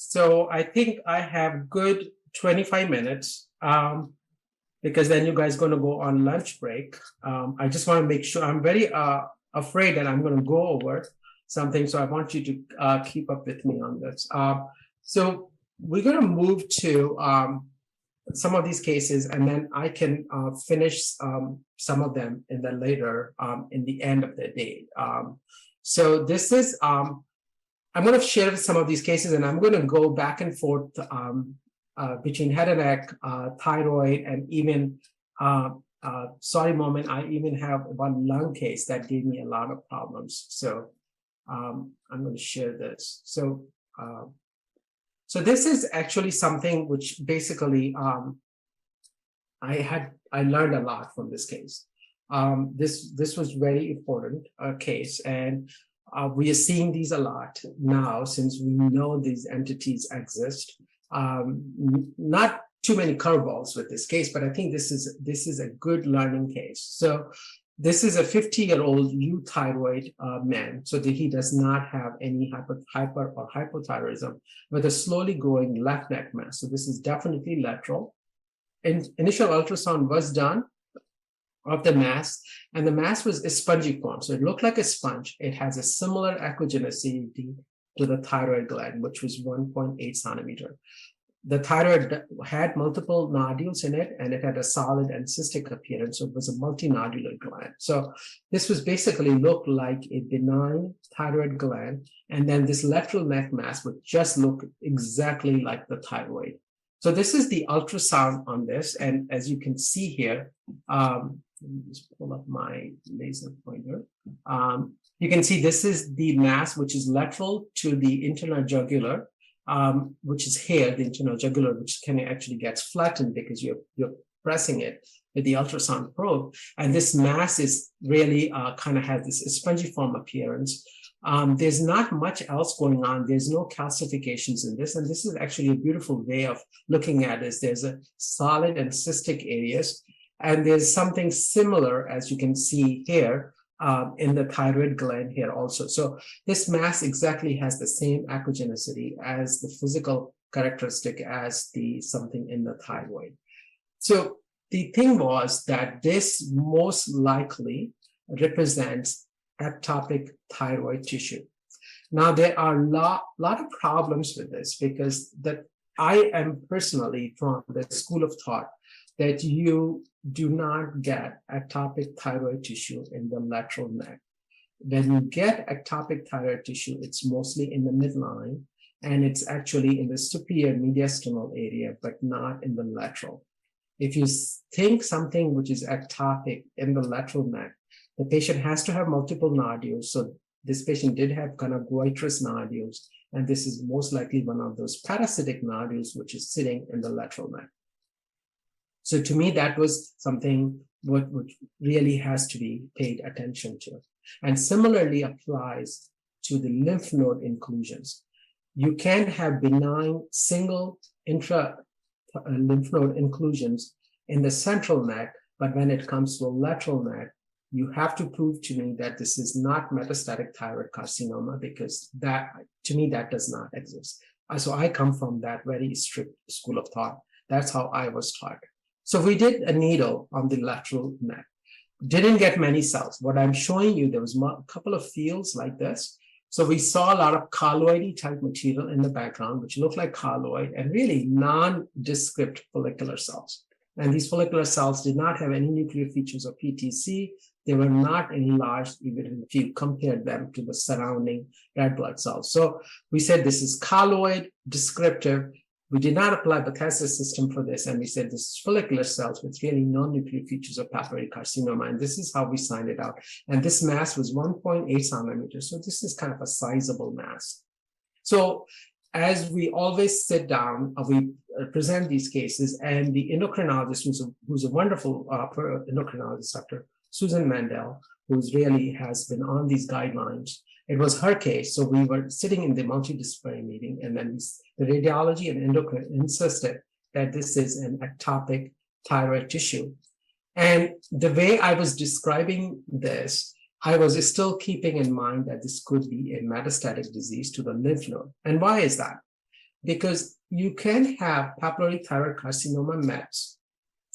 So I think I have good 25 minutes because then you guys going to go on lunch break. I just want to make sure I'm very afraid that I'm going to go over something. So I want you to keep up with me on this. So we're going to move to some of these cases, and then I can finish some of them in the later in the end of the day. So this is I'm going to share some of these cases, and I'm going to go back and forth between head and neck, thyroid, and even sorry moment, I even have one lung case that gave me a lot of problems. So I'm going to share this. So so this is actually something which basically I learned a lot from this case. This was very important case, and we are seeing these a lot now since we know these entities exist. Not too many curveballs with this case, but I think this is a good learning case. So this is a 50-year-old euthyroid man, so that he does not have any hyper or hypothyroidism with a slowly growing left neck mass. So this is definitely lateral. And initial ultrasound was done of the mass, and the mass was a spongy form. So it looked like a sponge. It has a similar echogenicity to the thyroid gland, which was 1.8 centimeter. The thyroid had multiple nodules in it, and it had a solid and cystic appearance. So it was a multinodular gland. So this was basically looked like a benign thyroid gland. And then this lateral neck mass would just look exactly like the thyroid. So this is the ultrasound on this. And as you can see here, let me just pull up my laser pointer. You can see this is the mass, which is lateral to the internal jugular, which is here, the internal jugular, which can actually gets flattened because you're pressing it with the ultrasound probe. And this mass is really kind of has this spongy form appearance. There's not much else going on. There's no calcifications in this. And this is actually a beautiful way of looking at this. There's a solid and cystic areas. And there's something similar, as you can see here, in the thyroid gland here also. So this mass exactly has the same echogenicity as the physical characteristic as the something in the thyroid. So the thing was that this most likely represents ectopic thyroid tissue. Now there are a lot of problems with this, because that I am personally from the school of thought that you do not get ectopic thyroid tissue in the lateral neck. When you get ectopic thyroid tissue, it's mostly in the midline, and it's actually in the superior mediastinal area, but not in the lateral. If you think something which is ectopic in the lateral neck, the patient has to have multiple nodules. So this patient did have kind of goitrous nodules, and this is most likely one of those parasitic nodules which is sitting in the lateral neck. So to me, that was something which really has to be paid attention to. And similarly applies to the lymph node inclusions. You can have benign single intra lymph node inclusions in the central neck, but when it comes to the lateral neck, you have to prove to me that this is not metastatic thyroid carcinoma, because that, to me, that does not exist. So I come from that very strict school of thought. That's how I was taught. So we did a needle on the lateral neck. Didn't get many cells. What I'm showing you, there was a couple of fields like this. So we saw a lot of colloid type material in the background, which looked like colloid and really nondescript follicular cells. And these follicular cells did not have any nuclear features of PTC. They were not enlarged, even if you compared them to the surrounding red blood cells. So we said this is colloid, descriptive. We did not apply Bethesda system for this, and we said this is follicular cells with really no nuclear features of papillary carcinoma, and this is how we signed it out. And this mass was 1.8 centimeters, so this is kind of a sizable mass. So as we always sit down, we present these cases, and the endocrinologist, who's a wonderful endocrinologist, Dr. Susan Mandel, who's really has been on these guidelines. It was her case. So we were sitting in the multidisciplinary meeting, and then the radiology and endocrine insisted that this is an ectopic thyroid tissue. And the way I was describing this, I was still keeping in mind that this could be a metastatic disease to the lymph node. And why is that? because you can have papillary thyroid carcinoma maps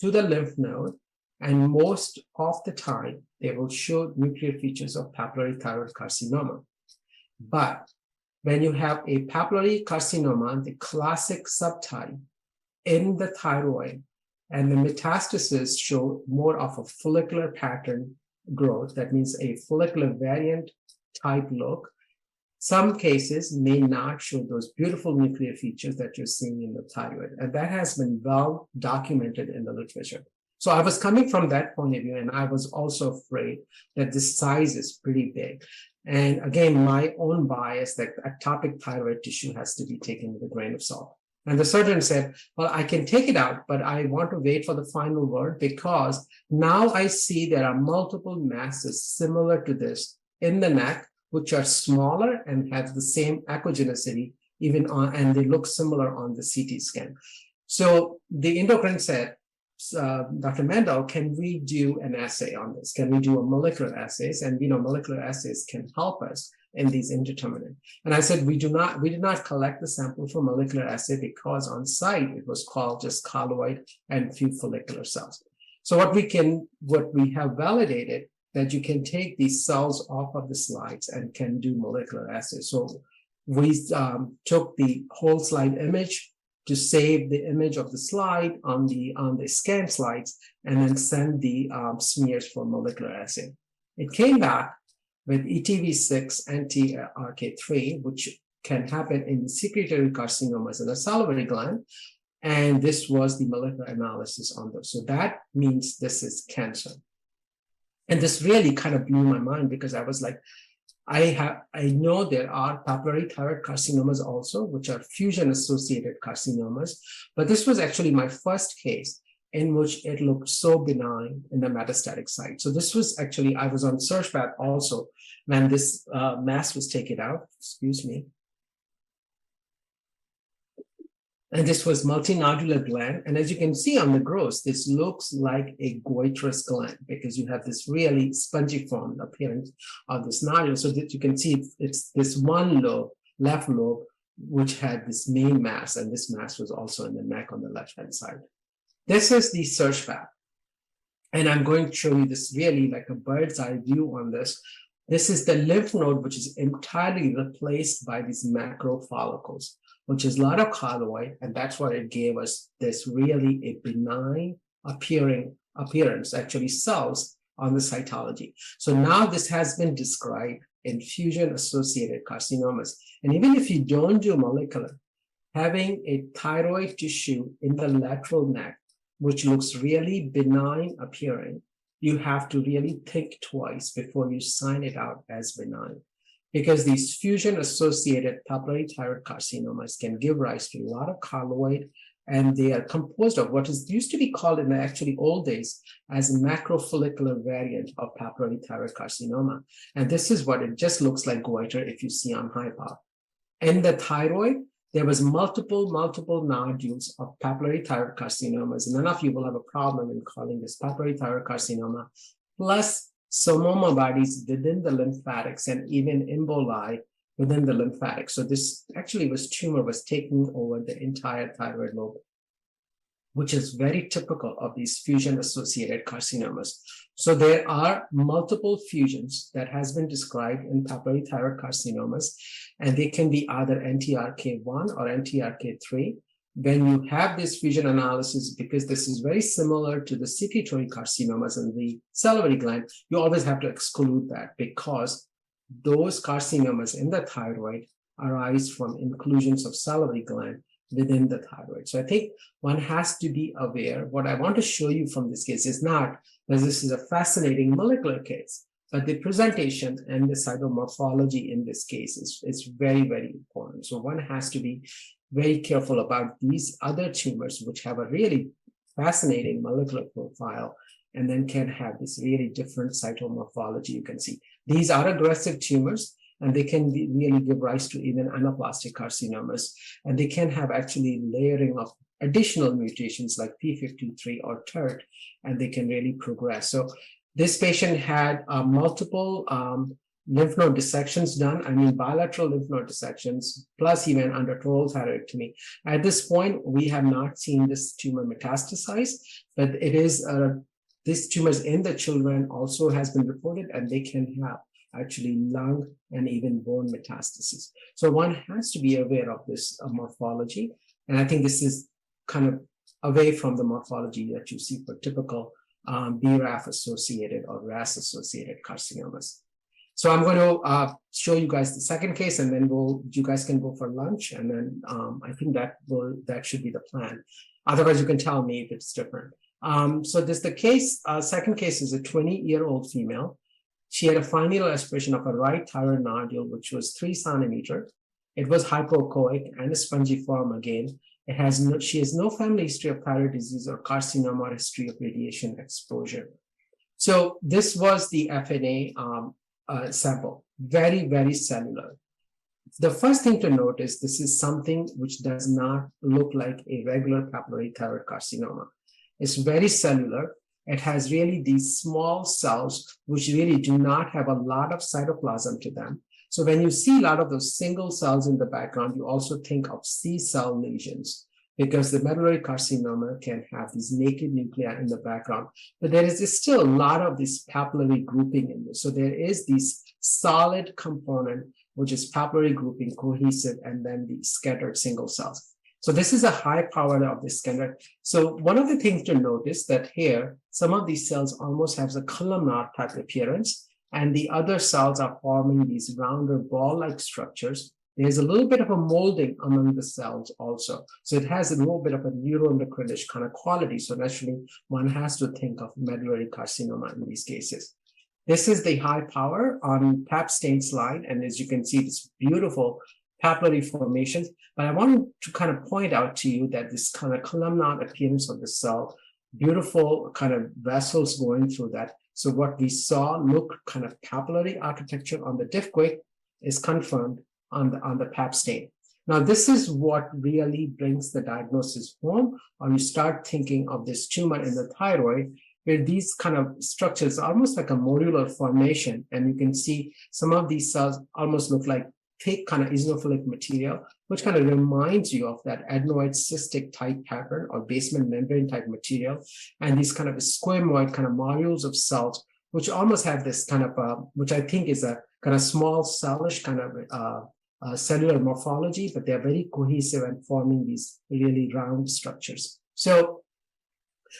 to the lymph node, and most of the time they will show nuclear features of papillary thyroid carcinoma. But when you have a papillary carcinoma, the classic subtype in the thyroid, and the metastases show more of a follicular pattern growth, that means a follicular variant type look. Some cases may not show those beautiful nuclear features that you're seeing in the thyroid, and that has been well documented in the literature. So I was coming from that point of view, and I was also afraid that the size is pretty big. And again, my own bias that ectopic thyroid tissue has to be taken with a grain of salt. And the surgeon said, well, I can take it out, but I want to wait for the final word, because now I see there are multiple masses similar to this in the neck, which are smaller and have the same echogenicity, even on, and they look similar on the CT scan. So the endocrine said, Dr. Mendel, can we do an assay on this? Can we do a molecular assays? And molecular assays can help us in these indeterminate. And I said, we did not collect the sample for molecular assay because on site it was called just colloid and few follicular cells. So what we have validated that you can take these cells off of the slides and can do molecular assays. So we took the whole slide image to save the image of the slide on the scan slides, and then send the smears for molecular assay. It came back with ETV6 anti-RK3, which can happen in secretory carcinomas in the salivary gland. And this was the molecular analysis on those. So that means this is cancer. And this really kind of blew my mind, because I was like, I know there are papillary thyroid carcinomas also, which are fusion-associated carcinomas, but this was actually my first case in which it looked so benign in the metastatic site. So this was actually, I was on SearchPath also when this mass was taken out, excuse me. And this was multinodular gland. And as you can see on the gross, this looks like a goitrous gland, because you have this really spongiform appearance of this nodule. So that you can see it's this one lobe, left lobe, which had this main mass, and this mass was also in the neck on the left-hand side. This is the SearchPath. And I'm going to show you this really like a bird's eye view on this. This is the lymph node, which is entirely replaced by these macro follicles, which is a lot of colloid, and that's what it gave us this really a benign appearance, actually cells on the cytology. So now this has been described in fusion-associated carcinomas. And even if you don't do molecular, having a thyroid tissue in the lateral neck, which looks really benign appearing, you have to really think twice before you sign it out as benign. Because these fusion-associated papillary thyroid carcinomas can give rise to a lot of colloid, and they are composed of what is used to be called in the actually old days as a macrofollicular variant of papillary thyroid carcinoma. And this is what it just looks like goiter if you see on hypo. In the thyroid, there was multiple nodules of papillary thyroid carcinomas. None of you will have a problem in calling this papillary thyroid carcinoma, plus pneumoma bodies within the lymphatics and even emboli within the lymphatics. So this actually tumor was taking over the entire thyroid lobe, which is very typical of these fusion-associated carcinomas. So there are multiple fusions that has been described in papillary thyroid carcinomas, and they can be either NTRK1 or NTRK3. When you have this fusion analysis, because this is very similar to the secretory carcinomas in the salivary gland, you always have to exclude that, because those carcinomas in the thyroid arise from inclusions of salivary gland within the thyroid. So I think one has to be aware. What I want to show you from this case is not that this is a fascinating molecular case, but the presentation and the cytomorphology in this case is very, very important. So one has to be very careful about these other tumors, which have a really fascinating molecular profile, and then can have this really different cytomorphology. You can see these are aggressive tumors, and they can really give rise to even anaplastic carcinomas, and they can have actually layering of additional mutations like P53 or TERT, and they can really progress. So this patient had multiple lymph node dissections done. I mean, bilateral lymph node dissections, plus even under total thyroidectomy. At this point, we have not seen this tumor metastasize, but it is, this tumors in the children also has been reported, and they can have actually lung and even bone metastasis. So one has to be aware of this morphology. And I think this is kind of away from the morphology that you see for typical BRAF associated or RAS associated carcinomas. So I'm going to show you guys the second case, and then you guys can go for lunch, and then I think that should be the plan. Otherwise, you can tell me if it's different. So this the case. Second case is a 20-year-old female. She had a fine needle aspiration of a right thyroid nodule, which was 3 centimeters. It was hypoechoic and a spongiform again. She has no family history of thyroid disease or carcinoma or history of radiation exposure. So this was the FNA sample, very, very cellular. The first thing to note is this is something which does not look like a regular papillary thyroid carcinoma. It's very cellular. It has really these small cells which really do not have a lot of cytoplasm to them. So when you see a lot of those single cells in the background, you also think of C-cell lesions, because the medullary carcinoma can have these naked nuclei in the background. But there is still a lot of this papillary grouping in this. So there is this solid component, which is papillary grouping, cohesive, and then the scattered single cells. So this is a high power of the scanner. So one of the things to notice that here, some of these cells almost have a columnar type appearance, and the other cells are forming these rounder ball-like structures. There's a little bit of a molding among the cells also. So it has a little bit of a neuroendocrinish kind of quality. So naturally, one has to think of medullary carcinoma in these cases. This is the high power on Pap stain slide. And as you can see, this beautiful papillary formations. But I wanted to kind of point out to you that this kind of columnar appearance of the cell, beautiful kind of vessels going through that. So what we saw look kind of papillary architecture on the diff-quick is confirmed on the Pap stain. Now, this is what really brings the diagnosis home, or you start thinking of this tumor in the thyroid, where these kind of structures are almost like a modular formation. And you can see some of these cells almost look like thick kind of eosinophilic material, which kind of reminds you of that adenoid cystic type pattern or basement membrane type material, and these kind of squamoid kind of modules of cells, which almost have this kind of, which I think is a kind of small cellish kind of cellular morphology, but they're very cohesive and forming these really round structures. So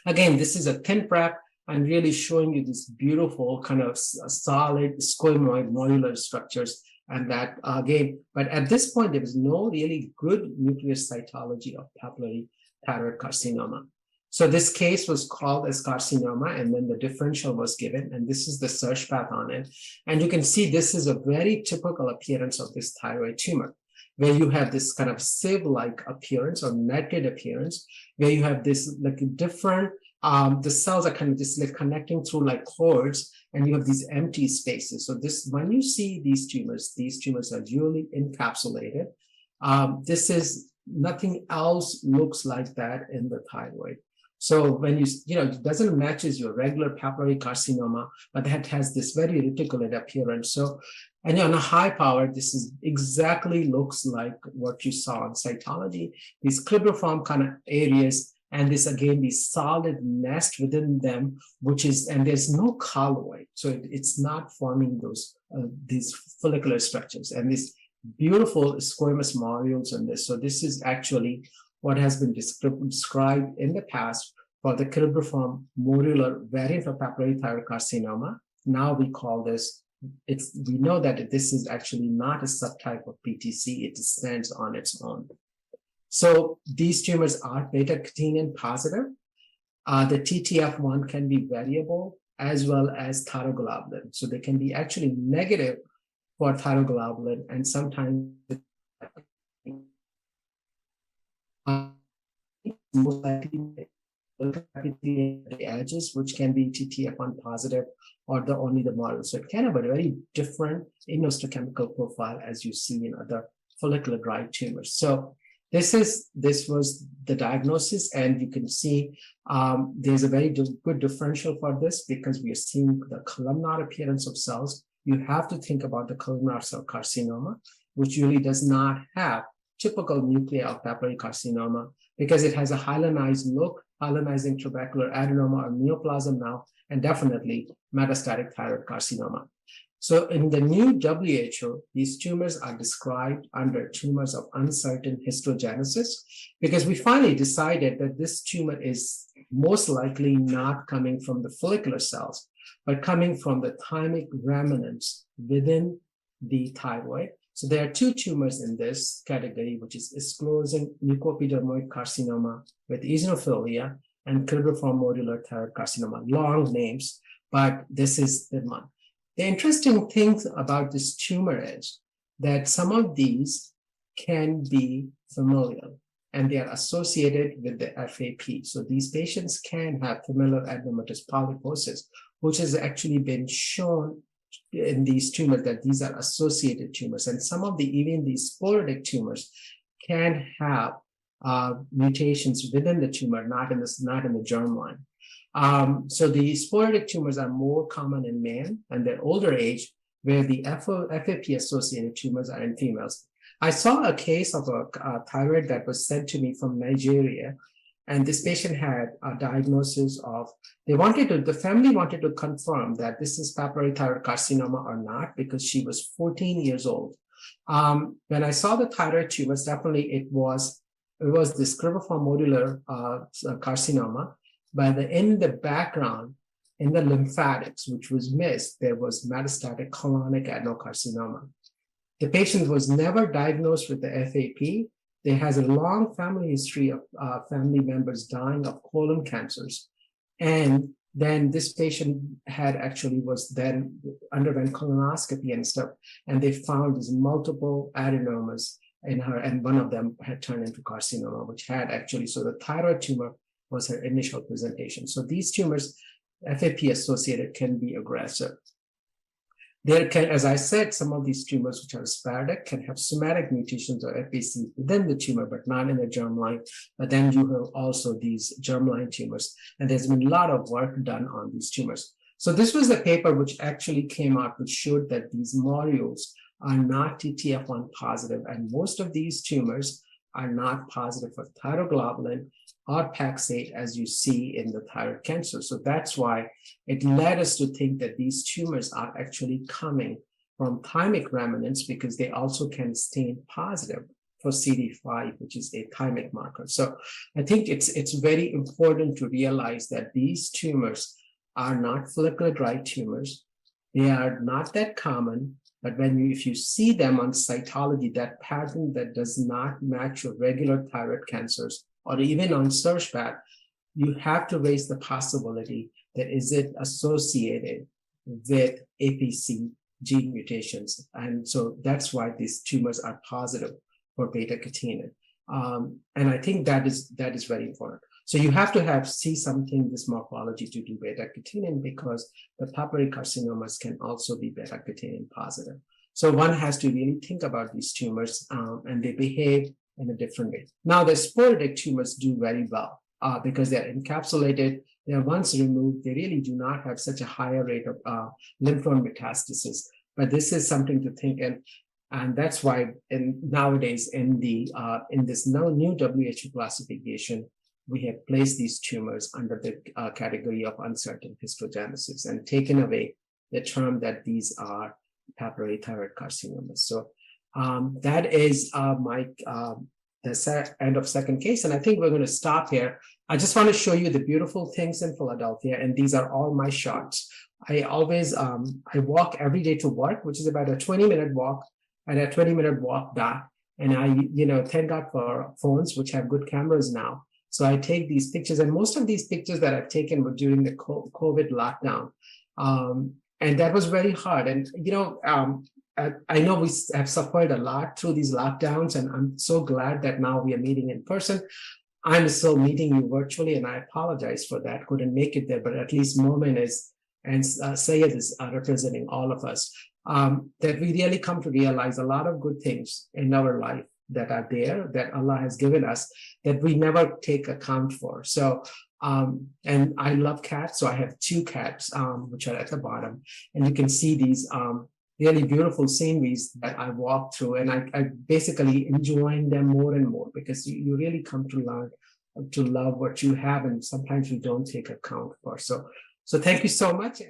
again, this is a thin prep and really showing you these beautiful kind of solid squamoid modular structures. And that again, but at this point, there is no really good nuclear cytology of papillary thyroid carcinoma. So this case was called as carcinoma, and then the differential was given, and this is the search path on it. And you can see this is a very typical appearance of this thyroid tumor, where you have this kind of sieve-like appearance or netted appearance, where you have this like different, the cells are kind of just like connecting through like cords, and you have these empty spaces. So this, when you see these tumors are usually encapsulated. This is nothing else looks like that in the thyroid. So when it doesn't matches your regular papillary carcinoma, but that has this very reticulate appearance. So, and on a high power, this is exactly looks like what you saw in cytology, these cribriform kind of areas, and this again, these solid nest within them, and there's no colloid. So it's not forming these follicular structures and these beautiful squamous modules in this. So this is actually what has been described in the past for the cribriform modular variant of papillary thyroid carcinoma. Now we call this, we know that this is actually not a subtype of PTC, it stands on its own. So these tumors are beta-catenin positive. The TTF1 can be variable as well as thyroglobulin. So they can be actually negative for thyroglobulin, and sometimes most likely the edges, which can be TTF1 positive or only the model. So it can have a very different immunohistochemical profile as you see in other follicular dried tumors. So this was the diagnosis, and you can see there's a very good differential for this because we are seeing the columnar appearance of cells, you have to think about the columnar cell carcinoma, which really does not have typical nuclei of papillary carcinoma because it has a hyalinized look, hyalinizing trabecular adenoma or neoplasm now, and definitely metastatic thyroid carcinoma. So in the new WHO, these tumors are described under tumors of uncertain histogenesis because we finally decided that this tumor is most likely not coming from the follicular cells, but coming from the thymic remnants within the thyroid. So there are two tumors in this category, which is sclerosing mucoepidermoid carcinoma with eosinophilia and cribriform modular thyroid carcinoma. Long names, but this is the one. The interesting thing about this tumor is that some of these can be familial and they are associated with the FAP. So these patients can have familial adenomatous polyposis, which has actually been shown in these tumors that these are associated tumors. And some of even these sporadic tumors can have mutations within the tumor, not in the germline. So the sporadic tumors are more common in men and their older age, where the FAP-associated tumors are in females. I saw a case of a thyroid that was sent to me from Nigeria, and this patient had a diagnosis of, the family wanted to confirm that this is papillary thyroid carcinoma or not, because she was 14 years old. When I saw the thyroid tumors, definitely it was this cribriform modular carcinoma. But in the background, in the lymphatics, which was missed, there was metastatic colonic adenocarcinoma. The patient was never diagnosed with the FAP. There has a long family history of family members dying of colon cancers. And then this patient underwent colonoscopy and stuff, and they found these multiple adenomas in her, and one of them had turned into carcinoma, which had actually, so the thyroid tumor was her initial presentation. So these tumors, FAP-associated, can be aggressive. There can, as I said, some of these tumors which are sporadic can have somatic mutations or FAC within the tumor, but not in the germline. But then you have also these germline tumors, and there's been a lot of work done on these tumors. So this was the paper which actually came out, which showed that these modules are not TTF1 positive, and most of these tumors are not positive for thyroglobulin or Pax8, as you see in the thyroid cancer. So that's why it led us to think that these tumors are actually coming from thymic remnants, because they also can stain positive for CD5, which is a thymic marker. So I think it's very important to realize that these tumors are not follicular dry tumors. They are not that common, but if you see them on cytology, that pattern that does not match your regular thyroid cancers, or even on SEARCHPath, you have to raise the possibility that is it associated with APC gene mutations. And so that's why these tumors are positive for beta-catenin. And I think that is very important. So you have to see something, this morphology, to do beta-catenin, because the papillary carcinomas can also be beta-catenin positive. So one has to really think about these tumors, and they behave in a different way. Now, the sporadic tumors do very well because they're encapsulated. They're once removed, they really do not have such a higher rate of lymph node metastasis. But this is something to think, and that's why nowadays in this new WHO classification, we have placed these tumors under the category of uncertain histogenesis and taken away the term that these are papillary thyroid carcinomas. So that is the end of second case. And I think we're going to stop here. I just want to show you the beautiful things in Philadelphia. And these are all my shots. I always, I walk every day to work, which is about a 20-minute walk and a 20-minute walk back. And I, thank God for phones, which have good cameras now. So I take these pictures, and most of these pictures that I've taken were during the COVID lockdown. And that was very hard. And, I know we have suffered a lot through these lockdowns, and I'm so glad that now we are meeting in person. I'm still meeting you virtually, and I apologize for that. Couldn't make it there, but at least Momin and Sayed is representing all of us, that we really come to realize a lot of good things in our life that are there, that Allah has given us, that we never take account for. So, and I love cats, so I have 2 cats, which are at the bottom, and you can see these really beautiful sceneries that I walked through, and I basically enjoying them more and more because you really come to learn to love what you have, and sometimes you don't take account for. So thank you so much.